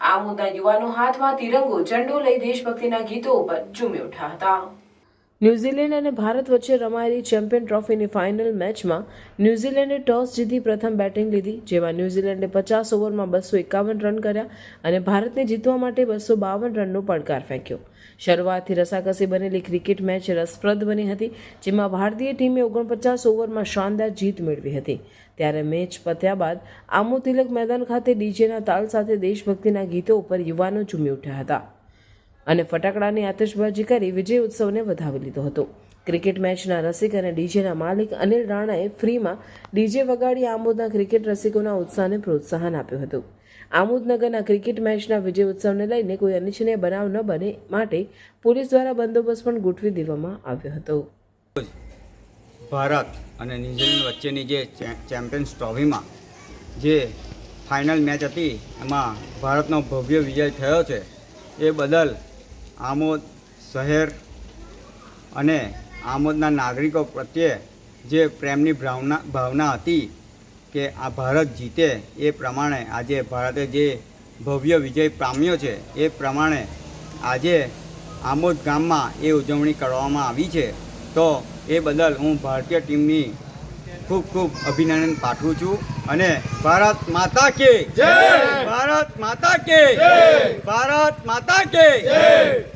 આમોદના યુવાનો હાથમાં તિરંગો ઝંડો લઈ દેશભક્તિના ગીતો ઉપર ઝૂમી ઉઠ્યા હતા। ન્યૂઝીલેન્ડ અને ભારત વચ્ચે રમાયેલી ચેમ્પિયન ટ્રોફીની ફાઇનલ મેચમાં ન્યૂઝીલેન્ડે ટોસ જીતી પ્રથમ બેટિંગ લીધી, જેમાં ન્યૂઝીલેન્ડે 50 ઓવરમાં 251 રન કર્યા અને ભારતને જીતવા માટે 252 રનનો પડકાર ફેંક્યો। શરૂઆતથી રસાકસી બનેલી ક્રિકેટ મેચ રસપ્રદ બની હતી, જેમાં ભારતીય ટીમે 49 ઓવરમાં શાનદાર જીત મેળવી હતી। ત્યારે મેચ પત્યા બાદ આમો તિલક મેદાન ખાતે ડીજેના તાલ સાથે દેશભક્તિના ગીતો ઉપર યુવાનો ઝૂમી ઉઠ્યા હતા અને ફટાકડાની આતશબાજી કરી વિજય ઉત્સવને વધાવી લીધો હતો। ક્રિકેટ મેચના રસિક અને ડીજેના માલિક અનિલ રાણાએ ફ્રીમાં ડીજે વગાડી આમોદના ક્રિકેટ રસિકોના ઉત્સાહને પ્રોત્સાહન આપ્યું હતું। આમોદનગરના ક્રિકેટ મેચના વિજય ઉત્સવને લઈને કોઈ અનિચ્છનીય બનાવ ન બને માટે પોલીસ દ્વારા બંદોબસ્ત પણ ગોઠવી દેવામાં આવ્યો હતો। ભારત અને ન્યૂઝીલેન્ડ વચ્ચેની જે ચેમ્પિયન્સ ટ્રોફીમાં જે ફાઇનલ મેચ હતી એમાં ભારતનો ભવ્ય વિજય થયો છે, એ બદલ આમોદ શહેર અને આમોદના નાગરિકો પ્રત્યે જે પ્રેમની ભાવના હતી કે આ ભારત જીતે, એ પ્રમાણે આજે ભારતે જે ભવ્ય વિજય પામ્યો છે એ પ્રમાણે આજે આમોદ ગામમાં એ ઉજવણી કરવામાં આવી છે। તો એ બદલ હું ભારતીય ટીમની ખૂબ ખૂબ અભિનંદન પાઠવું છું અને ભારત માતા કે જય, ભારત માતા કે જય, ભારત માતા કે જય।